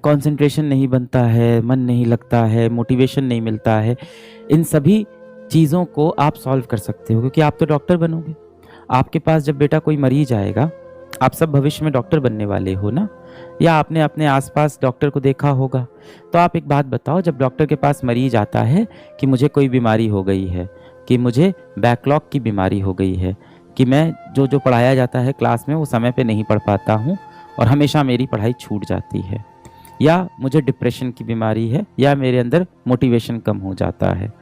Concentration नहीं बनता है, मन नहीं लगता है, मोटिवेशन नहीं मिलता है, इन सभी चीज़ों को आप सॉल्व कर सकते हो क्योंकि आप तो डॉक्टर बनोगे। आपके पास जब बेटा कोई मरीज आएगा, आप सब भविष्य में डॉक्टर बनने वाले हो ना, या आपने अपने आसपास डॉक्टर को देखा होगा। तो आप एक बात बताओ, जब डॉक्टर के पास मरीज आता है कि मुझे कोई बीमारी हो गई है, कि मुझे बैकलॉग की बीमारी हो गई है, कि मैं जो पढ़ाया जाता है क्लास में वो समय पे नहीं पढ़ पाता हूँ और हमेशा मेरी पढ़ाई छूट जाती है, या मुझे डिप्रेशन की बीमारी है, या मेरे अंदर मोटिवेशन कम हो जाता है,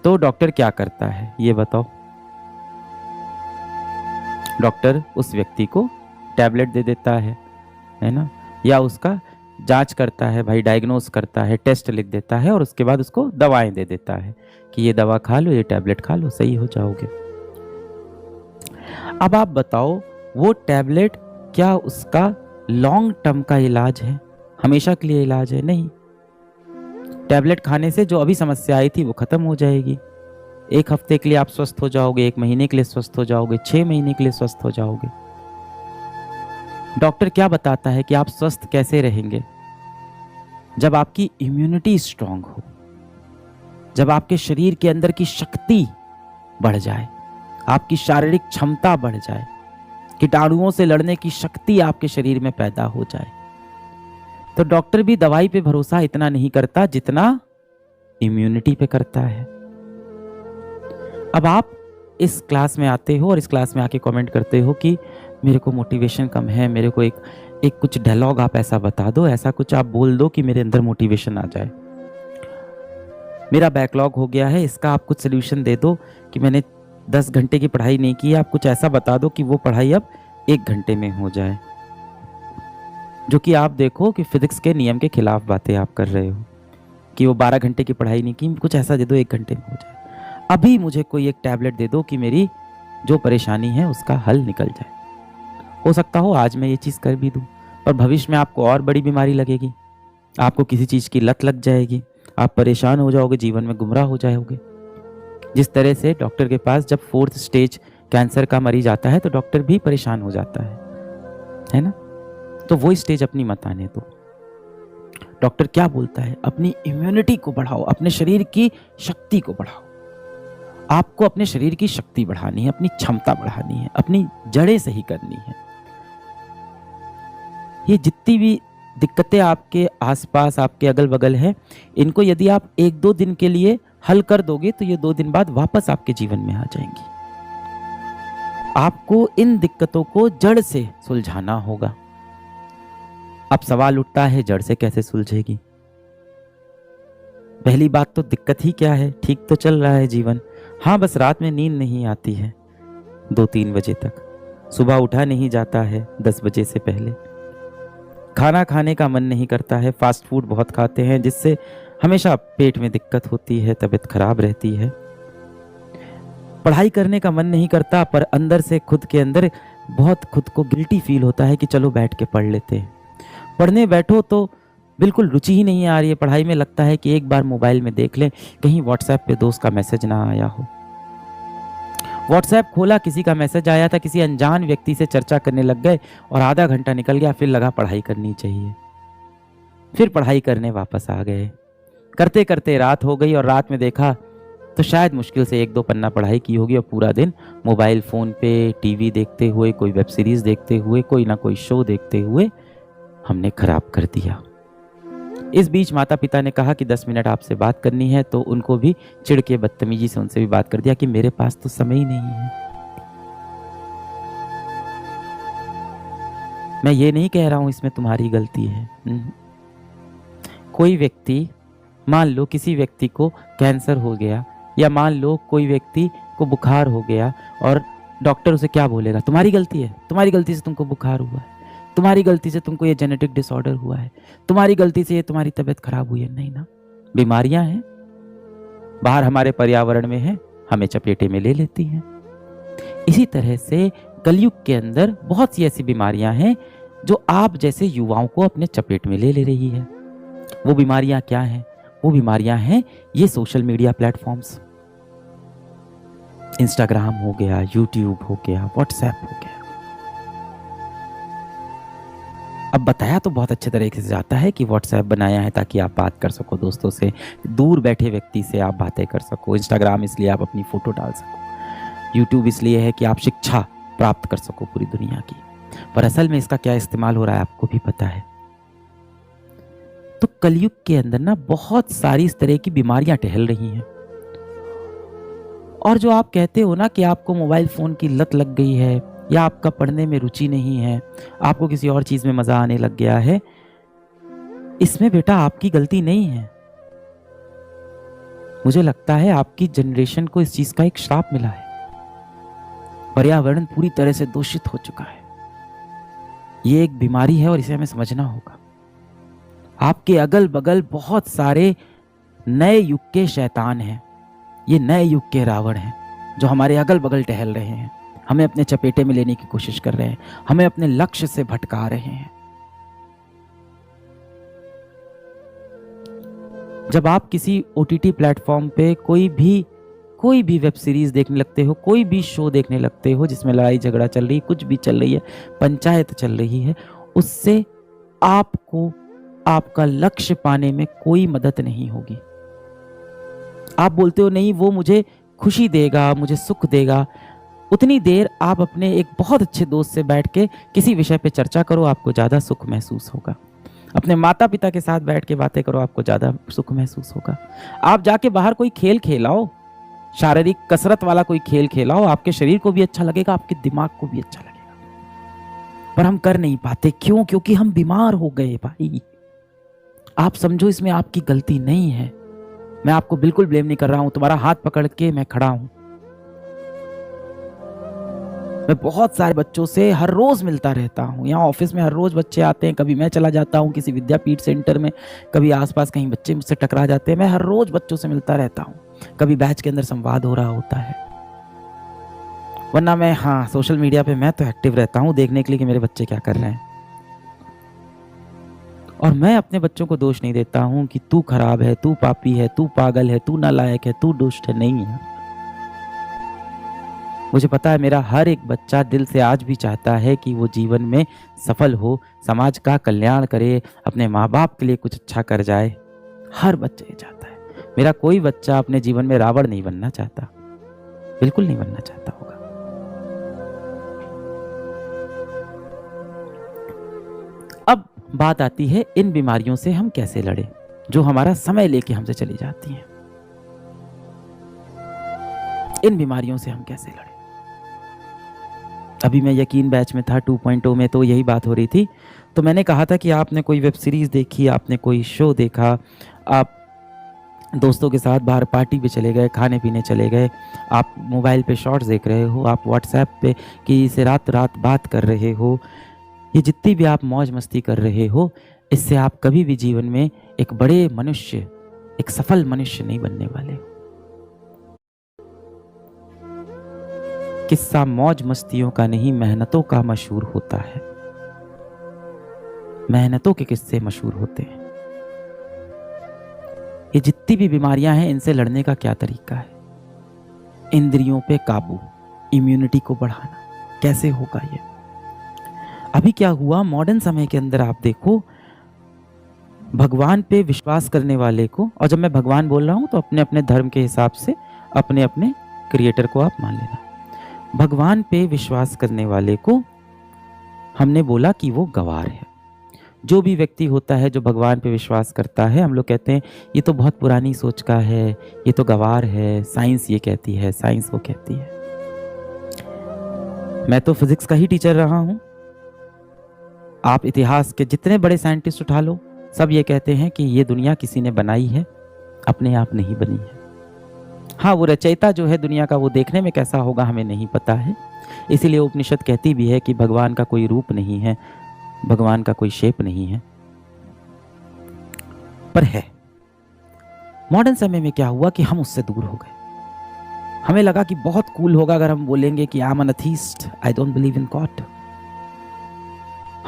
तो डॉक्टर क्या करता है ये बताओ? डॉक्टर उस व्यक्ति को टैबलेट दे देता है ना, या उसका जांच करता है, भाई डायग्नोस करता है, टेस्ट लिख देता है और उसके बाद उसको दवाएं दे देता है कि ये दवा खा लो, ये टैबलेट खा लो, सही हो जाओगे। अब आप बताओ, वो टैबलेट क्या उसका लॉन्ग टर्म का इलाज है, हमेशा के लिए इलाज है? नहीं। टैबलेट खाने से जो अभी समस्या आई थी वो खत्म हो जाएगी। 1 हफ्ते के लिए आप स्वस्थ हो जाओगे, 1 महीने के लिए स्वस्थ हो जाओगे, 6 महीने के लिए स्वस्थ हो जाओगे। डॉक्टर क्या बताता है कि आप स्वस्थ कैसे रहेंगे? जब आपकी इम्यूनिटी स्ट्रांग हो, जब आपके शरीर के अंदर की शक्ति बढ़ जाए, आपकी शारीरिक क्षमता बढ़ जाए, कीटाणुओं से लड़ने की शक्ति आपके शरीर में पैदा हो जाए। तो डॉक्टर भी दवाई पे भरोसा इतना नहीं करता जितना इम्यूनिटी पे करता है। अब आप इस क्लास में आते हो और इस क्लास में आके कमेंट करते हो कि मेरे को मोटिवेशन कम है, मेरे को एक कुछ डायलॉग आप ऐसा बता दो, ऐसा कुछ आप बोल दो कि मेरे अंदर मोटिवेशन आ जाए। मेरा बैकलॉग हो गया है, इसका आप कुछ सोल्यूशन दे दो कि मैंने 10 घंटे की पढ़ाई नहीं की है, आप कुछ ऐसा बता दो कि वो पढ़ाई अब 1 घंटे में हो जाए। जो कि आप देखो कि फिजिक्स के नियम के खिलाफ बातें आप कर रहे हो कि वो 12 घंटे की पढ़ाई नहीं की, कुछ ऐसा दे दो 1 घंटे में हो जाए। अभी मुझे कोई एक टैबलेट दे दो कि मेरी जो परेशानी है उसका हल निकल जाए। हो सकता हो आज मैं ये चीज़ कर भी दूं, पर भविष्य में आपको और बड़ी बीमारी लगेगी, आपको किसी चीज़ की लत लग जाएगी, आप परेशान हो जाओगे, जीवन में गुमराह हो जाओगे। जिस तरह से डॉक्टर के पास जब 4th स्टेज कैंसर का मरीज आता है तो डॉक्टर भी परेशान हो जाता है ना? तो वो स्टेज अपनी मत आने दो। डॉक्टर क्या बोलता है? अपनी इम्यूनिटी को बढ़ाओ, अपने शरीर की शक्ति को बढ़ाओ। आपको अपने शरीर की शक्ति बढ़ानी है, अपनी क्षमता बढ़ानी है, अपनी जड़ें सही करनी है। ये जितनी भी दिक्कतें आपके आसपास, आपके अगल बगल है, इनको यदि आप 1-2 दिन के लिए हल कर दोगे तो ये 2 दिन बाद वापस आपके जीवन में आ जाएंगी। आपको इन दिक्कतों को जड़ से सुलझाना होगा। अब सवाल उठता है, जड़ से कैसे सुलझेगी? पहली बात तो दिक्कत ही क्या है? ठीक तो चल रहा है जीवन, हाँ बस रात में नींद नहीं आती है 2-3 बजे तक, सुबह उठा नहीं जाता है 10 बजे से पहले, खाना खाने का मन नहीं करता है, फास्ट फूड बहुत खाते हैं जिससे हमेशा पेट में दिक्कत होती है, तबीयत खराब रहती है, पढ़ाई करने का मन नहीं करता, पर अंदर से खुद के अंदर बहुत खुद को गिल्टी फील होता है कि चलो बैठ के पढ़ लेते हैं। पढ़ने बैठो तो बिल्कुल रुचि ही नहीं आ रही है पढ़ाई में, लगता है कि एक बार मोबाइल में देख लें कहीं व्हाट्सएप पे दोस्त का मैसेज ना आया हो। व्हाट्सएप खोला, किसी का मैसेज आया था, किसी अनजान व्यक्ति से चर्चा करने लग गए और आधा घंटा निकल गया, फिर लगा पढ़ाई करनी चाहिए, फिर पढ़ाई करने वापस आ गए। करते करते रात हो गई और रात में देखा तो शायद मुश्किल से 1-2 पन्ना पढ़ाई की होगी और पूरा दिन मोबाइल फ़ोन पे टीवी देखते हुए, कोई वेब सीरीज़ देखते हुए, कोई ना कोई शो देखते हुए हमने खराब कर दिया। इस बीच माता पिता ने कहा कि 10 मिनट आपसे बात करनी है, तो उनको भी चिढ़ के बदतमीजी से उनसे भी बात कर दिया कि मेरे पास तो समय ही नहीं है। मैं ये नहीं कह रहा हूं इसमें तुम्हारी गलती है। कोई व्यक्ति, मान लो किसी व्यक्ति को कैंसर हो गया, या मान लो कोई व्यक्ति को बुखार हो गया और डॉक्टर उसे क्या बोलेगा? तुम्हारी गलती है, तुम्हारी गलती से तुमको बुखार हुआ है, तुम्हारी गलती से तुमको ये जेनेटिक डिसऑर्डर हुआ है, तुम्हारी गलती से ये तुम्हारी तबीयत खराब हुई है। नहीं ना, बीमारियां हैं, बाहर हमारे पर्यावरण में है, हमें चपेटे में ले लेती हैं। इसी तरह से कलयुग के अंदर बहुत सी ऐसी बीमारियां हैं जो आप जैसे युवाओं को अपने चपेट में ले रही है। वो बीमारियां क्या हैं? वो बीमारियां हैं ये सोशल मीडिया प्लेटफॉर्म्स, इंस्टाग्राम हो गया, यूट्यूब हो गया, व्हाट्सएप हो गया। अब बताया तो बहुत अच्छे तरीके से जाता है कि व्हाट्सएप बनाया है ताकि आप बात कर सको दोस्तों से, दूर बैठे व्यक्ति से आप बातें कर सको। इंस्टाग्राम इसलिए आप अपनी फ़ोटो डाल सको। यूट्यूब इसलिए है कि आप शिक्षा प्राप्त कर सको पूरी दुनिया की। पर असल में इसका क्या इस्तेमाल हो रहा है आपको भी पता है। तो कलयुग के अंदर ना बहुत सारी इस तरह की बीमारियां टहल रही हैं। और जो आप कहते हो ना कि आपको मोबाइल फ़ोन की लत लग गई है, या आपका पढ़ने में रुचि नहीं है, आपको किसी और चीज़ में मज़ा आने लग गया है, इसमें बेटा आपकी गलती नहीं है। मुझे लगता है आपकी जनरेशन को इस चीज़ का एक श्राप मिला है। पर्यावरण पूरी तरह से दूषित हो चुका है। ये एक बीमारी है और इसे हमें समझना होगा। आपके अगल बगल बहुत सारे नए युग के शैतान हैं। ये नए युग के रावण हैं जो हमारे अगल बगल टहल रहे हैं, हमें अपने चपेटे में लेने की कोशिश कर रहे हैं, हमें अपने लक्ष्य से भटका रहे हैं। जब आप किसी ओटीटी प्लेटफॉर्म पे कोई भी वेब सीरीज देखने लगते हो, कोई भी शो देखने लगते हो जिसमें लड़ाई झगड़ा चल रही है, कुछ भी चल रही है, पंचायत चल रही है, उससे आपको आपका लक्ष्य पाने में कोई मदद नहीं होगी। आप बोलते हो नहीं वो मुझे खुशी देगा, मुझे सुख देगा। उतनी देर आप अपने एक बहुत अच्छे दोस्त से बैठ के किसी विषय पे चर्चा करो, आपको ज़्यादा सुख महसूस होगा। अपने माता पिता के साथ बैठ के बातें करो, आपको ज़्यादा सुख महसूस होगा। आप जाके बाहर कोई खेल खेलाओ, शारीरिक कसरत वाला कोई खेल खेलाओ, आपके शरीर को भी अच्छा लगेगा, आपके दिमाग को भी अच्छा लगेगा। पर हम कर नहीं पाते। क्यों? क्योंकि हम बीमार हो गए भाई। आप समझो इसमें आपकी गलती नहीं है। मैं आपको बिल्कुल ब्लेम नहीं कर रहा हूं। तुम्हारा हाथ पकड़ के मैं खड़ा हूं। मैं बहुत सारे बच्चों से हर रोज मिलता रहता हूं। यहाँ ऑफिस में हर रोज बच्चे आते हैं। कभी मैं चला जाता हूं किसी विद्यापीठ सेंटर में, कभी आसपास कहीं बच्चे मुझसे टकरा जाते हैं। मैं हर रोज बच्चों से मिलता रहता हूं। कभी बैच के अंदर संवाद हो रहा होता है। वरना मैं सोशल मीडिया पे मैं तो एक्टिव रहता हूं देखने के लिए कि मेरे बच्चे क्या कर रहे हैं। और मैं अपने बच्चों को दोष नहीं देता हूं कि तू खराब है, तू पापी है, तू पागल है, तू नालायक है, तू दुष्ट है। नहीं है। मुझे पता है मेरा हर एक बच्चा दिल से आज भी चाहता है कि वो जीवन में सफल हो, समाज का कल्याण करे, अपने माँ बाप के लिए कुछ अच्छा कर जाए। हर बच्चा ये चाहता है। मेरा कोई बच्चा अपने जीवन में रावण नहीं बनना चाहता, बिल्कुल नहीं बनना चाहता होगा। अब बात आती है इन बीमारियों से हम कैसे लड़ें, जो हमारा समय लेके हमसे चली जाती हैं। इन बीमारियों से हम कैसे लड़ें? अभी मैं यकीन बैच में था 2.0 में, तो यही बात हो रही थी। तो मैंने कहा था कि आपने कोई वेब सीरीज देखी, आपने कोई शो देखा, आप दोस्तों के साथ बाहर पार्टी पे चले गए, खाने पीने चले गए, आप मोबाइल पे शॉर्ट्स देख रहे हो, आप व्हाट्सएप पे किसी से रात रात बात कर रहे हो, ये जितनी भी आप मौज मस्ती कर रहे हो, इससे आप कभी भी जीवन में एक बड़े मनुष्य, एक सफल मनुष्य नहीं बनने वाले। किस्सा मौज मस्तियों का नहीं, मेहनतों का मशहूर होता है। मेहनतों के किस्से मशहूर होते हैं। ये जितनी भी बीमारियां हैं, इनसे लड़ने का क्या तरीका है? इंद्रियों पे काबू, इम्यूनिटी को बढ़ाना। कैसे होगा ये? अभी क्या हुआ मॉडर्न समय के अंदर, आप देखो भगवान पे विश्वास करने वाले को, और जब मैं भगवान बोल रहा हूं तो अपने अपने धर्म के हिसाब से अपने अपने क्रिएटर को आप मान लेना। भगवान पे विश्वास करने वाले को हमने बोला कि वो गंवार है। जो भी व्यक्ति होता है जो भगवान पे विश्वास करता है, हम लोग कहते हैं ये तो बहुत पुरानी सोच का है, ये तो गंवार है, साइंस ये कहती है, साइंस वो कहती है। मैं तो फिजिक्स का ही टीचर रहा हूं। आप इतिहास के जितने बड़े साइंटिस्ट उठा लो, सब ये कहते हैं कि ये दुनिया किसी ने बनाई है, अपने आप नहीं बनी है। हाँ, वो रचयिता जो है दुनिया का, वो देखने में कैसा होगा हमें नहीं पता है। इसीलिए उपनिषद कहती भी है कि भगवान का कोई रूप नहीं है, भगवान का कोई शेप नहीं है, पर है। मॉडर्न समय में क्या हुआ कि हम उससे दूर हो गए। हमें लगा कि बहुत कूल होगा अगर हम बोलेंगे कि I am N atheist, I don't believe in God.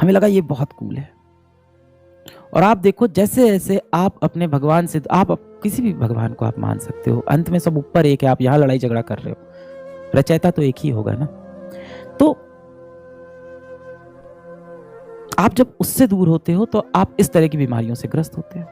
हमें लगा ये बहुत कूल है। और आप देखो जैसे जैसे आप अपने भगवान से, आप किसी भी भगवान को आप मान सकते हो, अंत में सब ऊपर एक है। आप यहां लड़ाई झगड़ा कर रहे हो, रचयिता तो एक ही होगा ना। तो आप जब उससे दूर होते हो तो आप इस तरह की बीमारियों से ग्रस्त होते हो।